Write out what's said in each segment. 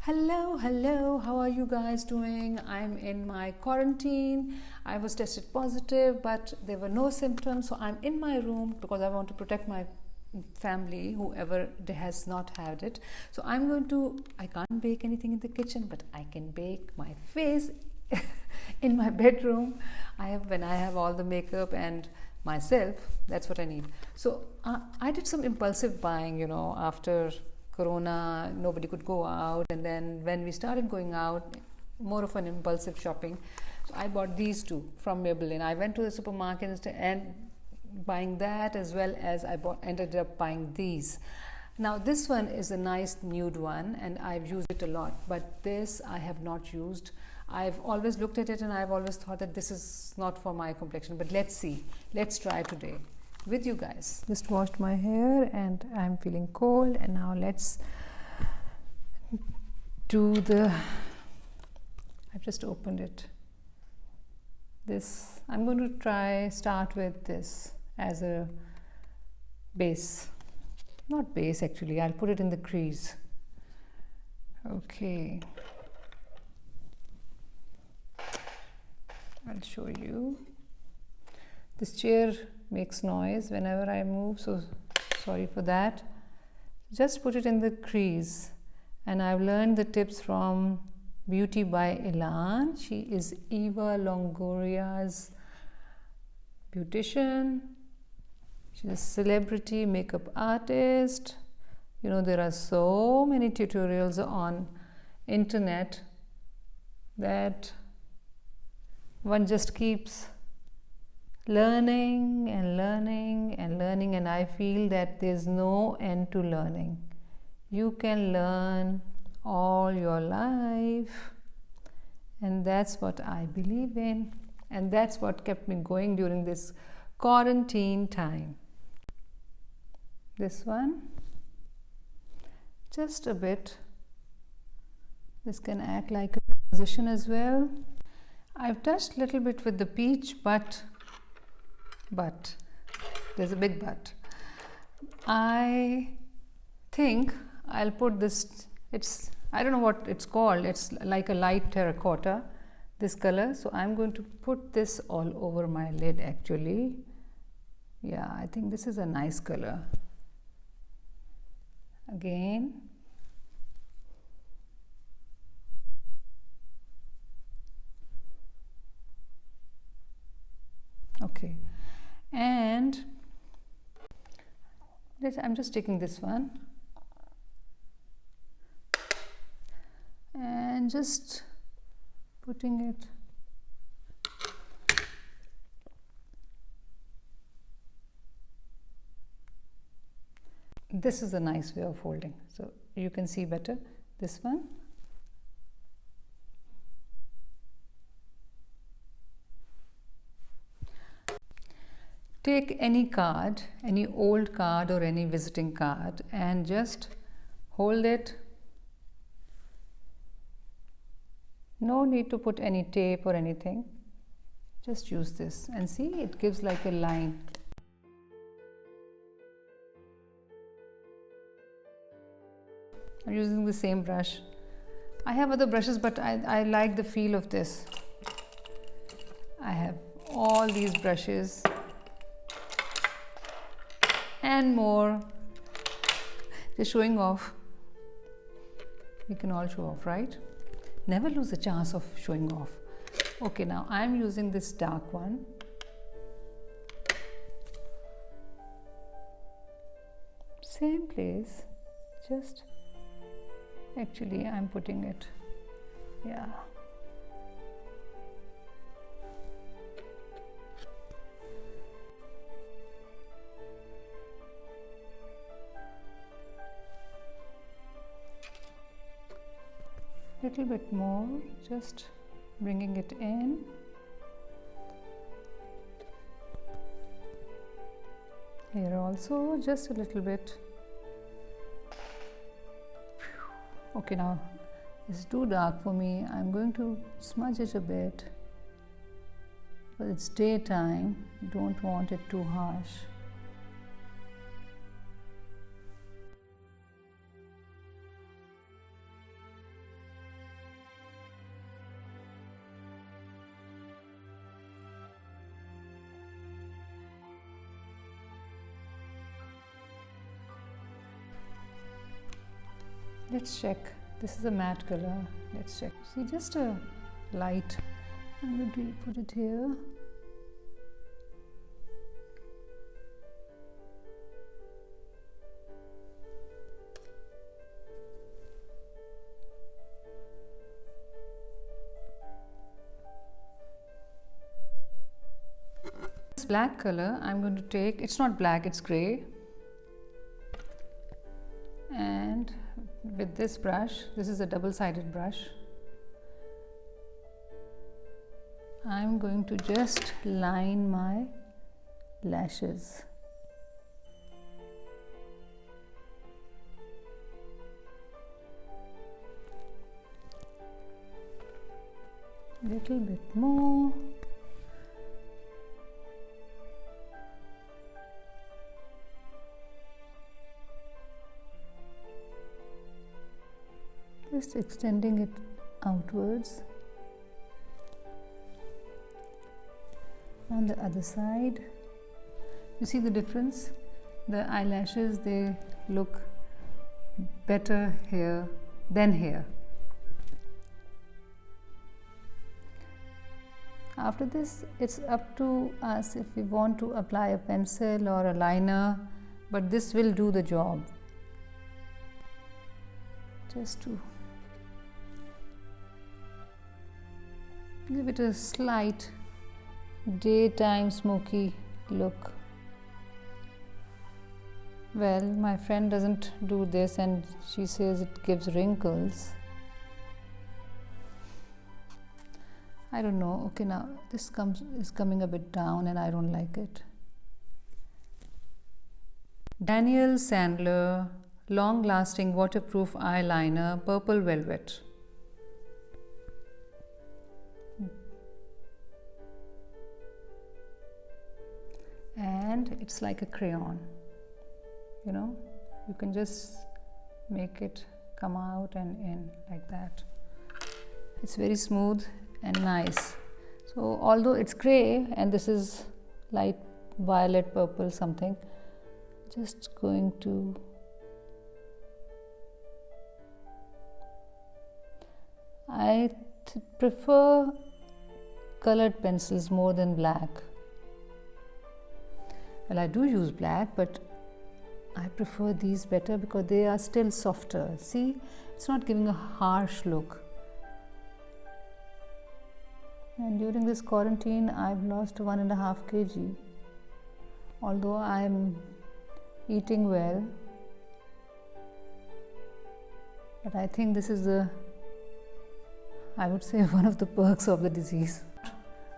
Hello, how are you guys doing? I'm in my quarantine. I was tested positive, but there were no symptoms, so I'm in my room because I want to protect my family, whoever has not had it. So I can't bake anything in the kitchen, but I can bake my face in my bedroom. When I have all the makeup and myself, that's what I need. So I did some impulsive buying, after Corona, nobody could go out, and then when we started going out, more of an impulsive shopping. So I bought these two from Maybelline. I went to the supermarket and buying that, as well as ended up buying these. Now this one is a nice nude one, and I've used it a lot, but this I have not used. I've always looked at it and I've always thought that this is not for my complexion, but let's see. Let's try today with you guys. Just washed my hair and I'm feeling cold, and now let's do I've just opened it. I'm going to start with this as a base. Not base actually, I'll put it in the crease. Okay. I'll show you. This chair makes noise whenever I move, so sorry for that. Just put it in the crease, and I've learned the tips from Beauty by Elan. She is Eva Longoria's beautician. She's a celebrity makeup artist. There are so many tutorials on internet that one just keeps learning and learning and learning, and I feel that there's no end to learning. You can learn all your life, and that's what I believe in, and that's what kept me going during this quarantine time. This one, just a bit. This can act like a transition as well. I've touched a little bit with the peach, but there's a big but. I think I'll put this, I don't know what it's called, it's like a light terracotta, this color. So I'm going to put this all over my lid actually. Yeah, I think this is a nice color. Again. Okay. And I'm just taking this one and just putting it this is a nice way of holding, so you can see better. This one, take any card, any old card or any visiting card, and just hold it. No need to put any tape or anything. Just use this and see, it gives like a line. I'm using the same brush. I have other brushes, but I like the feel of this. I have all these brushes and more. Just showing off. We can all show off, right? Never lose a chance of showing off. Okay, now I'm using this dark one. Same place, just actually I'm putting it, yeah. Little bit more, just bringing it in. Here also, just a little bit. Okay, now it's too dark for me. I'm going to smudge it a bit, but it's daytime. Don't want it too harsh. Let's check. This is a matte color. Let's check. See, just a light. I'm going to put it here. This black color I'm going to take, it's not black, it's grey. And with this brush, this is a double-sided brush, I'm going to just line my lashes. Little bit more. Just extending it outwards. On the other side, you see the difference? The eyelashes, they look better here than here. After this, it's up to us if we want to apply a pencil or a liner, but this will do the job. Just to give it a slight daytime smoky look. Well, my friend doesn't do this and she says it gives wrinkles. I don't know. Okay, now this is coming a bit down and I don't like it. Daniel Sandler Long Lasting Waterproof Eyeliner, Purple Velvet. And it's like a crayon, you know, you can just make it come out and in like that. It's very smooth and nice. So although it's gray and this is light violet purple something, just going to I prefer colored pencils more than black. Well, I do use black, but I prefer these better because they are still softer. See, it's not giving a harsh look. And during this quarantine, I've lost 1.5 kg. Although I'm eating well, but I think this is I would say one of the perks of the disease.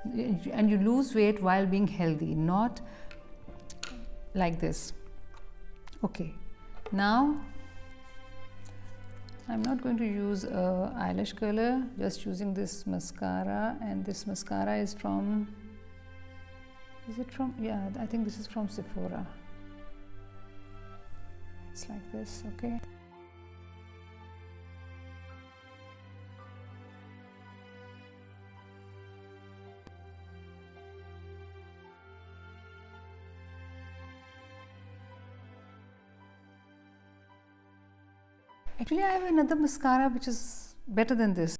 And you lose weight while being healthy, not like this. Okay, now I'm not going to use eyelash curler, just using this mascara, and this mascara is from, is it from, yeah, I think this is from Sephora. It's like this, okay. Actually, I have another mascara which is better than this.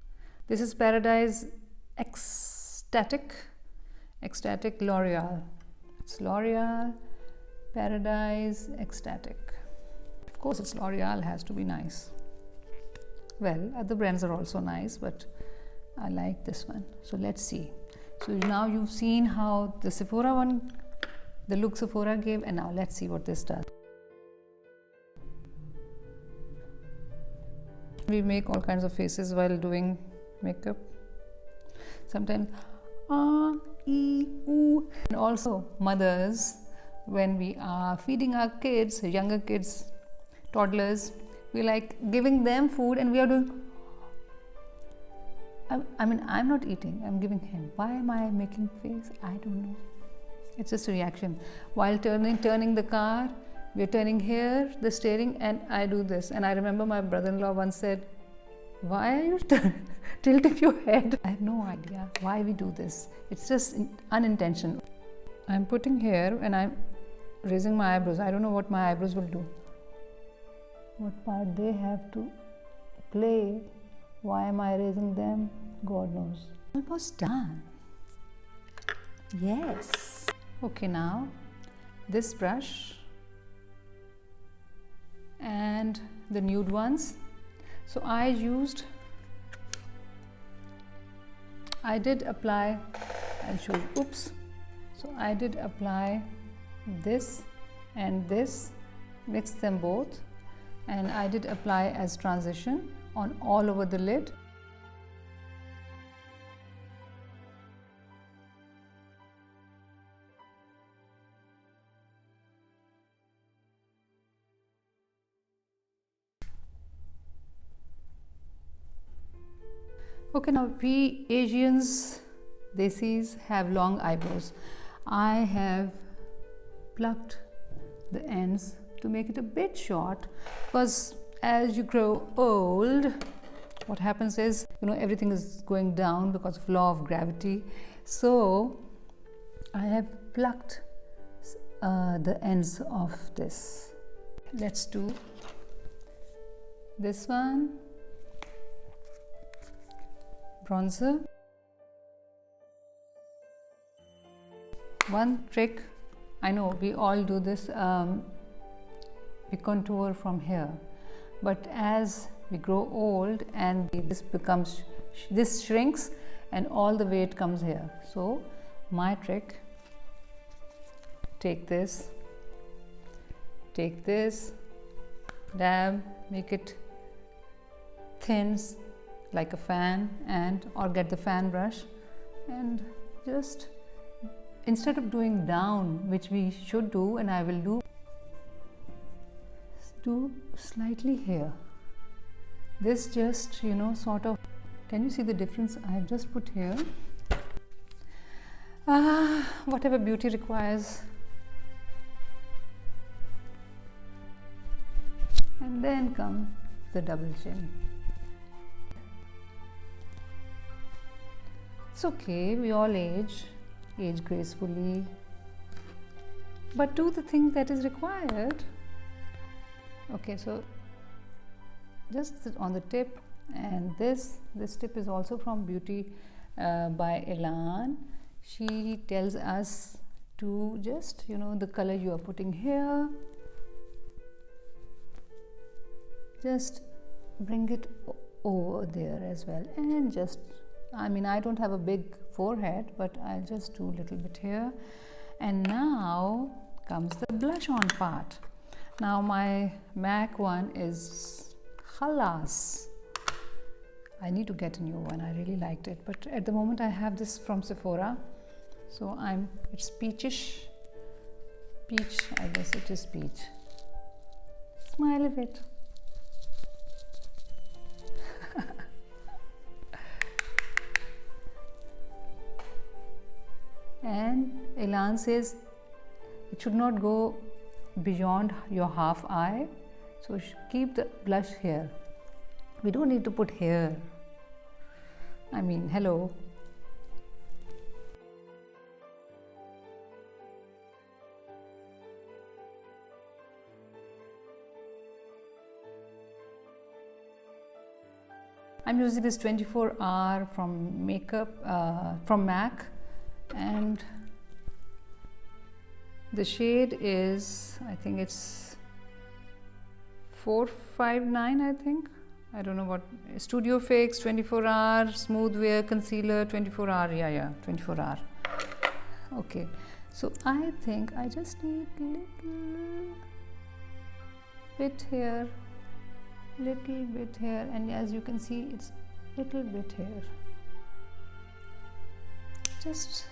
This is Paradise Extatic Loreal. It's Loreal Paradise Extatic. Of course, it's Loreal, has to be nice. Well, other brands are also nice, but I like this one. So let's see. So now you've seen how the Sephora one, the look Sephora gave, and now let's see what this does. We make all kinds of faces while doing makeup. Sometimes and also mothers, when we are feeding our kids, younger kids, toddlers, we like giving them food and we are doing, I mean, I'm not eating, I'm giving him. Why am I making face? I don't know. It's just a reaction. While turning the car, we're turning here, the steering, and I do this. And I remember my brother-in-law once said, why are you tilting your head? I have no idea why we do this. It's just unintentional. I'm putting here and I'm raising my eyebrows. I don't know what my eyebrows will do. What part they have to play. Why am I erasing them? God knows. Almost done. Yes. Okay, now this brush and the nude ones. So I did apply, I'll show you, oops. So I did apply this and this, mixed them both, and I did apply as transition on all over the lid. Okay, now we Asians, Desis, have long eyebrows. I have plucked the ends to make it a bit short, because as you grow old, what happens is, everything is going down because of law of gravity. So I have plucked the ends of this. Let's do this one. Bronzer. One trick, I know we all do this, we contour from here, but as we grow old and this shrinks and all the weight comes here. So my trick, take this, dab, make it thin like a fan, or get the fan brush and just, instead of doing down, which we should do and I will do slightly here. This just, sort of, can you see the difference I have just put here? Whatever beauty requires. And then comes the double chin. It's okay, we all age gracefully, but do the thing that is required. Okay, so just on the tip, and this tip is also from Beauty by Elan. She tells us to just, the color you are putting here, just bring it over there as well, and just, I don't have a big forehead, but I'll just do a little bit here. And now comes the blush on part. Now my MAC one is Khalas. I need to get a new one. I really liked it, but at the moment I have this from Sephora. So it's peach, I guess it is peach. Smile a bit. And Elan says it should not go beyond your half eye, so keep the blush here. We don't need to put here. Hello. I'm using this 24-hour from MAC, and the shade is, I think it's 459, I think. I don't know what, Studio Fix 24-hour, Smooth Wear Concealer 24-hour, yeah, 24-hour. Okay, so I think I just need little bit here, and as you can see, it's little bit here. Just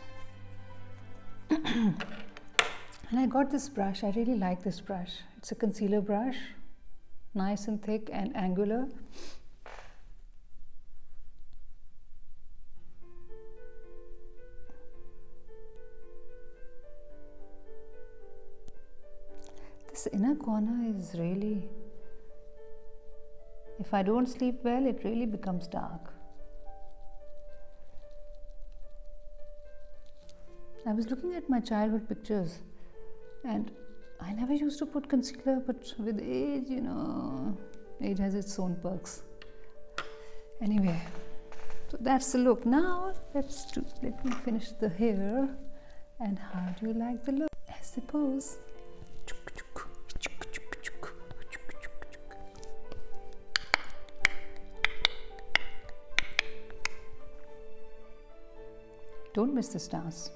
and I got this brush. I really like this brush. It's a concealer brush, nice and thick and angular. This inner corner is really, if I don't sleep well, it really becomes dark. I was looking at my childhood pictures and I never used to put concealer, but with age, age has its own perks. Anyway, so that's the look. Now let me finish the hair. And how do you like the look? I suppose. Don't miss this dance.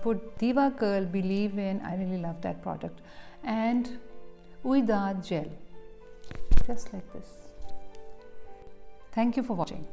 Put Diva Curl Believe In. I really love that product. And Uida Gel. Just like this. Thank you for watching.